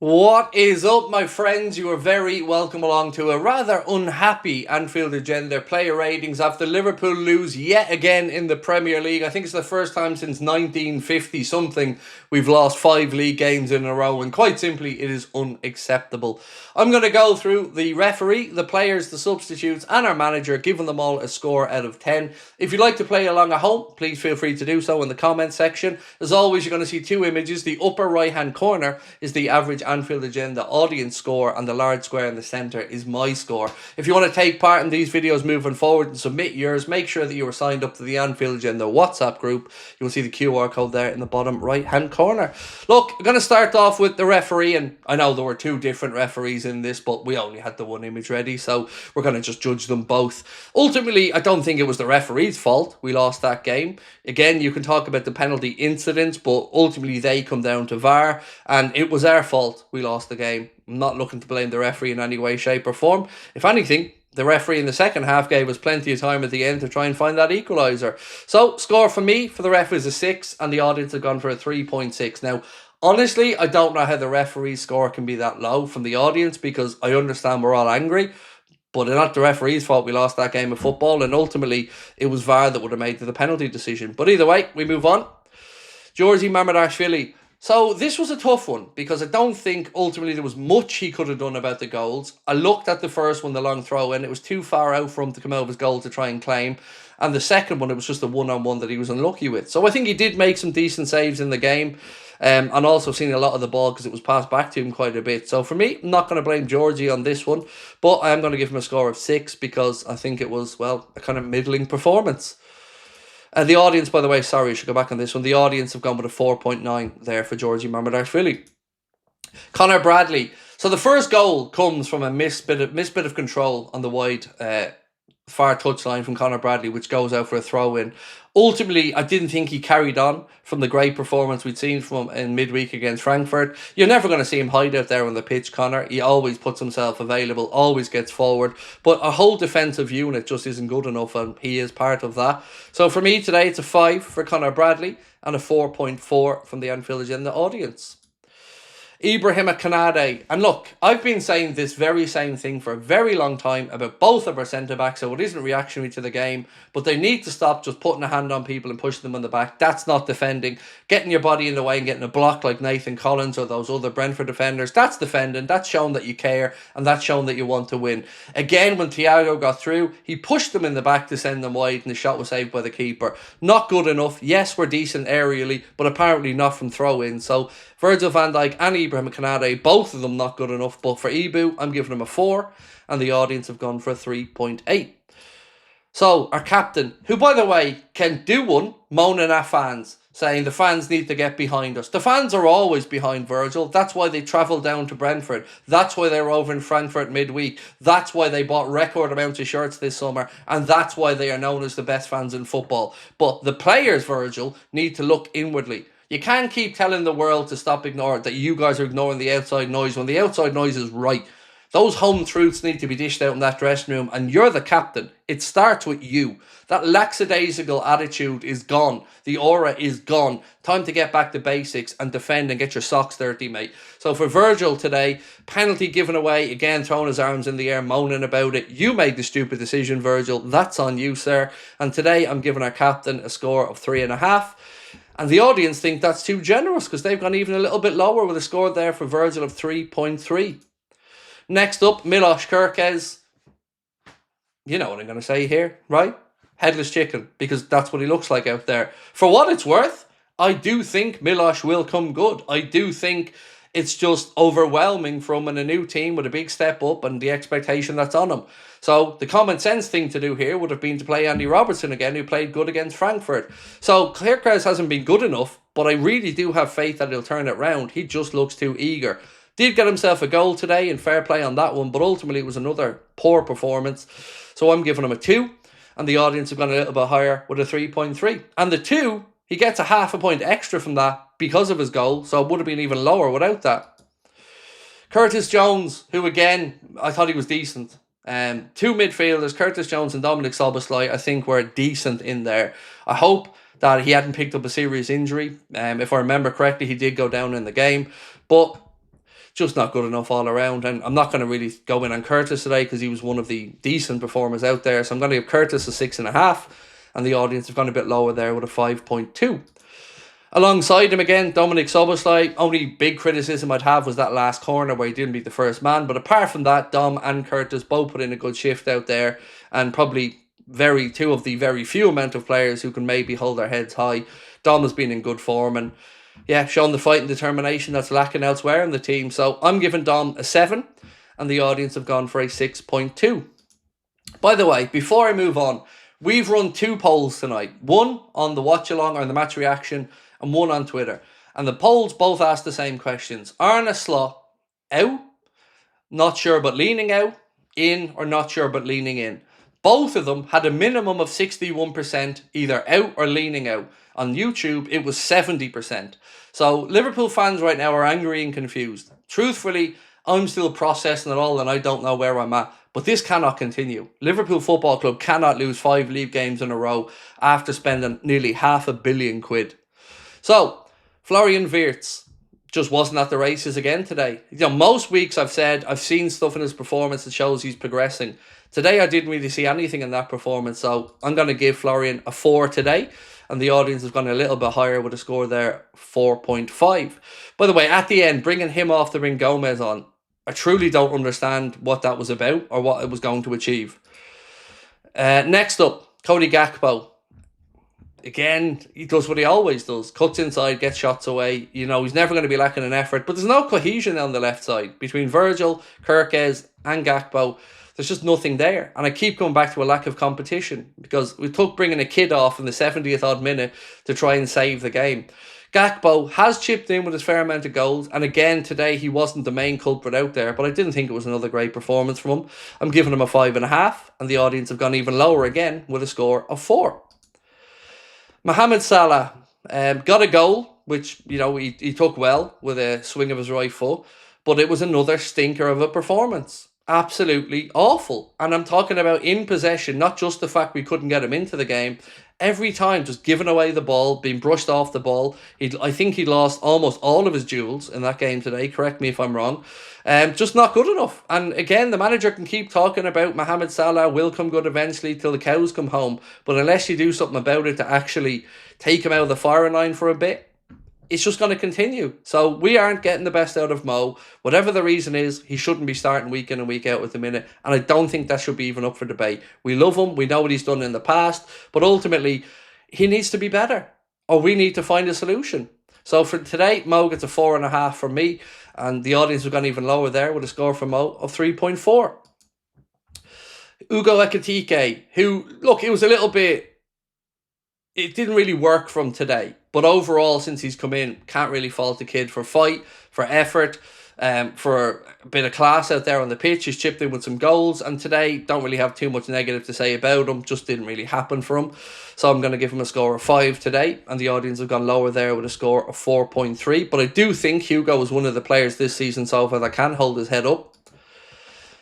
What is up, my friends? You are very welcome along to a rather unhappy Anfield Agenda player ratings after Liverpool lose yet again in the Premier League. I think it's the first time since 1950 something we've lost 5 league games in a row, and quite simply it is unacceptable. I'm going to go through the referee, the players, the substitutes and our manager, giving them all a score out of 10. If you'd like to play along at home, please feel free to do so in the comment section. As always, you're going to see two images. The upper right hand corner is the average Anfield Agenda audience score, and the large square in the centre is my score. If you want to take part in these videos moving forward and submit yours, make sure that you are signed up to the Anfield Agenda WhatsApp group. You will see the QR code there in the bottom right hand corner. Look, I'm going to start off with the referee, and I know there were two different referees in this, but we only had the one image ready, so we're going to just judge them both. Ultimately, I don't think it was the referee's fault we lost that game. Again, you can talk about the penalty incidents, but ultimately they come down to VAR, and it was our fault we lost the game. I'm not looking to blame the referee in any way, shape or form. If anything, the referee in the second half gave us plenty of time at the end to try and find that equaliser. So, score for me, for the ref, is a 6, and the audience have gone for a 3.6. Now, honestly, I don't know how the referee's score can be that low from the audience, because I understand we're all angry, but it's not the referee's fault we lost that game of football, and ultimately it was VAR that would have made the penalty decision. But either way, we move on. Georgie Mamadashvili. So this was a tough one, because I don't think ultimately there was much he could have done about the goals. I looked at the first one, the long throw in, it was too far out for him to come over his goal to try and claim. And the second one, it was just a one-on-one that he was unlucky with. So I think he did make some decent saves in the game. And also seen a lot of the ball because it was passed back to him quite a bit. So for me, I'm not going to blame Georgie on this one, but I am going to give him a score of 6 because I think it was, well, a kind of middling performance. The audience, by the way, sorry, I should go back on this one. The audience have gone with a 4.9 there for Georgie Mamadashvili. Connor Bradley. So the first goal comes from a missed bit of control on the wide far touchline from Connor Bradley, which goes out for a throw-in. Ultimately, I didn't think he carried on from the great performance we'd seen from him in midweek against Frankfurt. You're never going to see him hide out there on the pitch, Connor. He always puts himself available, always gets forward. But a whole defensive unit just isn't good enough, and he is part of that. So for me today, it's a 5 for Connor Bradley and a 4.4 from the Anfield Agenda audience. Ibrahim Kanade. And look, I've been saying this very same thing for a very long time about both of our centre-backs, so it isn't reactionary to the game, but they need to stop just putting a hand on people and pushing them on the back. That's not defending. Getting your body in the way and getting a block like Nathan Collins or those other Brentford defenders, that's defending. That's showing that you care, and that's showing that you want to win. Again, when Thiago got through, he pushed them in the back to send them wide, and the shot was saved by the keeper. Not good enough. Yes, we're decent aerially, but apparently not from throw-in. So Virgil van Dijk and Ibrahim Kanade, both of them not good enough, but for Ibu, I'm giving him a 4, and the audience have gone for a 3.8. So, our captain, who, by the way, can do one, moaning at fans, saying the fans need to get behind us. The fans are always behind Virgil. That's why they travelled down to Brentford. That's why they were over in Frankfurt midweek. That's why they bought record amounts of shirts this summer, and that's why they are known as the best fans in football. But the players, Virgil, need to look inwardly. You can't keep telling the world to stop ignoring that you guys are ignoring the outside noise when the outside noise is right. Those home truths need to be dished out in that dressing room, and you're the captain. It starts with you. That lackadaisical attitude is gone. The aura is gone. Time to get back to basics and defend and get your socks dirty, mate. So for Virgil today, penalty given away, again throwing his arms in the air, moaning about it. You made the stupid decision, Virgil. That's on you, sir. And today I'm giving our captain a score of 3.5. And the audience think that's too generous because they've gone even a little bit lower with a score there for Virgil of 3.3. Next up, Milos Kerkez. You know what I'm going to say here, right? Headless chicken, because that's what he looks like out there. For what it's worth, I do think Milos will come good. I do think it's just overwhelming from a new team with a big step up and the expectation that's on him. So the common sense thing to do here would have been to play Andy Robertson again, who played good against Frankfurt. So Kerkez hasn't been good enough, but I really do have faith that he'll turn it round. He just looks too eager. Did get himself a goal today, and fair play on that one, but ultimately it was another poor performance. So I'm giving him a 2, and the audience have gone a little bit higher with a 3.3. And the 2, he gets a half a point extra from that because of his goal, so it would have been even lower without that. Curtis Jones, who again, I thought he was decent. Two midfielders, Curtis Jones and Dominic Szoboszlai, I think were decent in there. I hope that he hadn't picked up a serious injury. If I remember correctly, he did go down in the game. But just not good enough all around. And I'm not going to really go in on Curtis today because he was one of the decent performers out there. So I'm going to give Curtis a 6.5, and the audience have gone a bit lower there with a 5.2. Alongside him again, Dominic Szoboszlai. Only big criticism I'd have was that last corner where he didn't beat the first man. But apart from that, Dom and Curtis both put in a good shift out there, and probably two of the very few amount of players who can maybe hold their heads high. Dom has been in good form and shown the fight and determination that's lacking elsewhere in the team. So I'm giving Dom a 7, and the audience have gone for a 6.2. By the way, before I move on, we've run 2 polls tonight. One on the watch along or the match reaction, and one on Twitter. And the polls both asked the same questions. Arne Slot, out, not sure but leaning out, in or not sure but leaning in. Both of them had a minimum of 61% either out or leaning out. On YouTube, it was 70%. So Liverpool fans right now are angry and confused. Truthfully, I'm still processing it all and I don't know where I'm at. But this cannot continue. Liverpool Football Club cannot lose 5 league games in a row after spending nearly £500 million. So, Florian Wirtz just wasn't at the races again today. Most weeks I've said I've seen stuff in his performance that shows he's progressing. Today I didn't really see anything in that performance, so I'm going to give Florian a 4 today, and the audience has gone a little bit higher with a score there, 4.5. By the way, at the end, bringing him off to bring Gomez on, I truly don't understand what that was about or what it was going to achieve. Next up, Cody Gakpo. Again, he does what he always does. Cuts inside, gets shots away. He's never going to be lacking in effort. But there's no cohesion on the left side. Between Virgil, Kirkes and Gakpo, there's just nothing there. And I keep coming back to a lack of competition because we took bringing a kid off in the 70th odd minute to try and save the game. Gakpo has chipped in with his fair amount of goals. And again, today he wasn't the main culprit out there. But I didn't think it was another great performance from him. I'm giving him a 5.5. And the audience have gone even lower again with a score of 4. Mohamed Salah got a goal, which, he took well with a swing of his right foot, but it was another stinker of a performance. Absolutely awful. And I'm talking about in possession, not just the fact we couldn't get him into the game. Every time, just giving away the ball, being brushed off the ball. I think he lost almost all of his duels in that game today. Correct me if I'm wrong. Just not good enough. And again, the manager can keep talking about Mohamed Salah will come good eventually till the cows come home. But unless you do something about it to actually take him out of the firing line for a bit, it's just going to continue. So we aren't getting the best out of Mo. Whatever the reason is, he shouldn't be starting week in and week out at the minute. And I don't think that should be even up for debate. We love him. We know what he's done in the past. But ultimately, he needs to be better. Or we need to find a solution. So for today, Mo gets a 4.5 from me. And the audience have gone even lower there with a score from Mo of 3.4. Ugo Ekitike, who, look, it was a little bit... It didn't really work from today. But overall, since he's come in, can't really fault the kid for fight, for effort, for a bit of class out there on the pitch. He's chipped in with some goals. And today, don't really have too much negative to say about him. Just didn't really happen for him. So I'm going to give him a score of 5 today. And the audience have gone lower there with a score of 4.3. But I do think Hugo is one of the players this season so far that can hold his head up.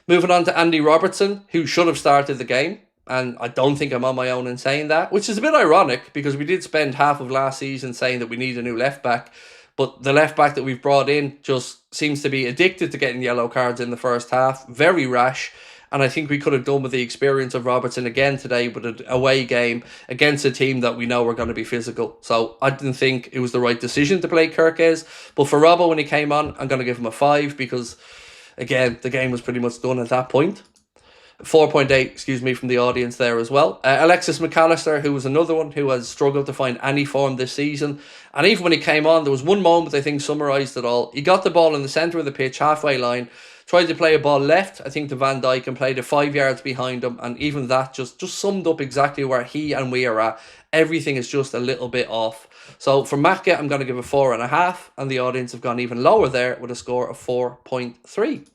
Moving on to Andy Robertson, who should have started the game. And I don't think I'm on my own in saying that, which is a bit ironic because we did spend half of last season saying that we need a new left back. But the left back that we've brought in just seems to be addicted to getting yellow cards in the first half. Very rash. And I think we could have done with the experience of Robertson again today with an away game against a team that we know are going to be physical. So I didn't think it was the right decision to play Kirkes. But for Robbo, when he came on, I'm going to give him a 5 because, again, the game was pretty much done at that point. 4.8, from the audience there as well. Alexis McAllister, who was another one who has struggled to find any form this season. And even when he came on, there was one moment I think summarised it all. He got the ball in the centre of the pitch, halfway line, tried to play a ball left, I think, to Van Dijk and played it 5 yards behind him. And even that just summed up exactly where he and we are at. Everything is just a little bit off. So for Macca, I'm going to give a 4.5. And the audience have gone even lower there with a score of 4.3.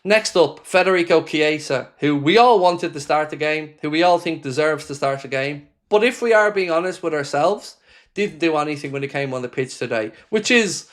Next up, Federico Chiesa, who we all wanted to start the game, who we all think deserves to start the game. But if we are being honest with ourselves, didn't do anything when he came on the pitch today, which is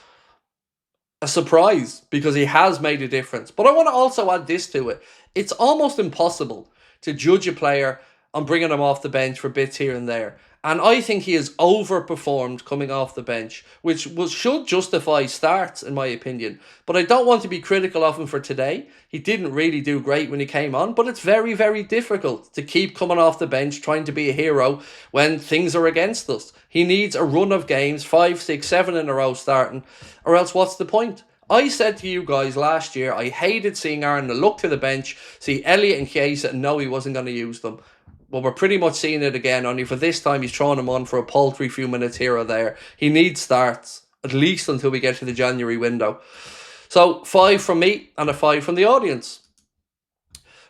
a surprise because he has made a difference. But I want to also add this to it. It's almost impossible to judge a player on bringing him off the bench for bits here and there. And I think he has overperformed coming off the bench, which should justify starts, in my opinion. But I don't want to be critical of him for today. He didn't really do great when he came on, but it's very, very difficult to keep coming off the bench trying to be a hero when things are against us. He needs a run of games, 5, 6, 7 in a row starting, or else what's the point? I said to you guys last year, I hated seeing Arna look to the bench, see Elliott and Chiesa, and know he wasn't going to use them. Well, we're pretty much seeing it again, only for this time he's throwing him on for a paltry few minutes here or there. He needs starts, at least until we get to the January window. So, 5 from me and a 5 from the audience.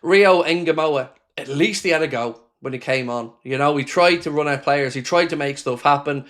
Rio Ngamoa, at least he had a go when he came on. You know, he tried to run out players, he tried to make stuff happen.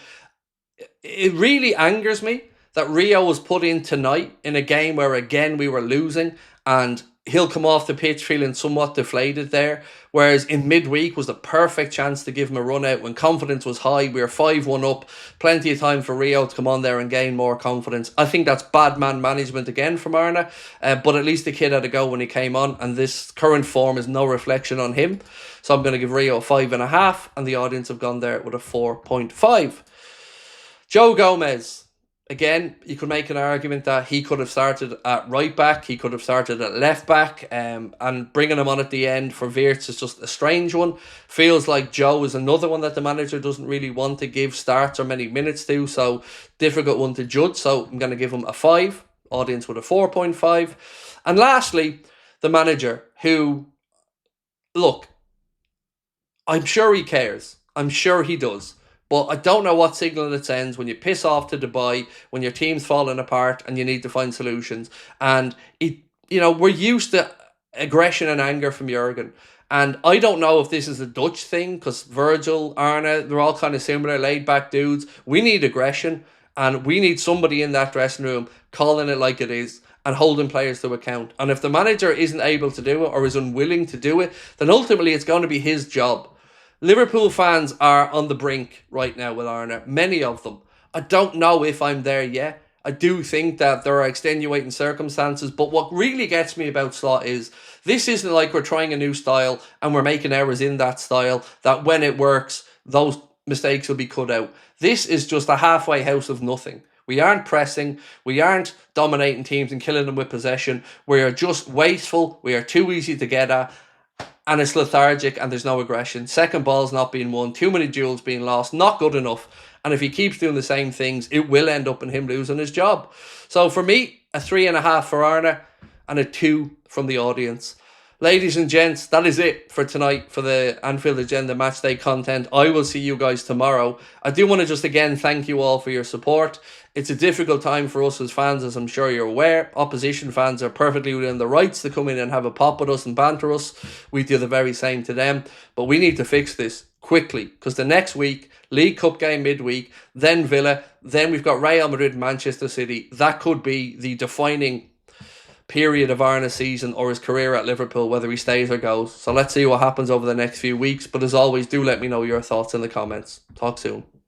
It really angers me that Rio was put in tonight in a game where, again, we were losing, and he'll come off the pitch feeling somewhat deflated there, whereas in midweek was the perfect chance to give him a run out when confidence was high. We were 5-1 up, plenty of time for Rio to come on there and gain more confidence. I think that's bad man management again from Arna, but at least the kid had a go when he came on, and this current form is no reflection on him. So I'm going to give Rio a 5.5, and the audience have gone there with a 4.5. Joe Gomez. Again, you could make an argument that he could have started at right back, he could have started at left back, and bringing him on at the end for Wirtz is just a strange one. Feels like Joe is another one that the manager doesn't really want to give starts or many minutes to, so difficult one to judge. So I'm going to give him a 5, audience with a 4.5. And lastly, the manager, who, look, I'm sure he cares. I'm sure he does. But I don't know what signal it sends when you piss off to Dubai, when your team's falling apart and you need to find solutions. And, we're used to aggression and anger from Jurgen. And I don't know if this is a Dutch thing, because Virgil, Arna, they're all kind of similar, laid-back dudes. We need aggression, and we need somebody in that dressing room calling it like it is and holding players to account. And if the manager isn't able to do it or is unwilling to do it, then ultimately it's going to be his job. Liverpool fans are on the brink right now with Arna, many of them. I don't know if I'm there yet. I do think that there are extenuating circumstances, but what really gets me about Slot is this isn't like we're trying a new style and we're making errors in that style, that when it works, those mistakes will be cut out. This is just a halfway house of nothing. We aren't pressing, we aren't dominating teams and killing them with possession. We are just wasteful, we are too easy to get at, and it's lethargic and there's no aggression. Second ball's not being won, too many duels being lost, not good enough. And if he keeps doing the same things, it will end up in him losing his job. So for me, a 3.5 for Arna and a 2 from the audience. Ladies and gents, that is it for tonight for the Anfield Agenda Matchday content. I will see you guys tomorrow. I do want to just again thank you all for your support. It's a difficult time for us as fans, as I'm sure you're aware. Opposition fans are perfectly within the rights to come in and have a pop with us and banter us. We do the very same to them. But we need to fix this quickly, because the next week, League Cup game midweek, then Villa, then we've got Real Madrid, Manchester City. That could be the defining period of Arna's season or his career at Liverpool, whether he stays or goes. So let's see what happens over the next few weeks. But as always, do let me know your thoughts in the comments. Talk soon.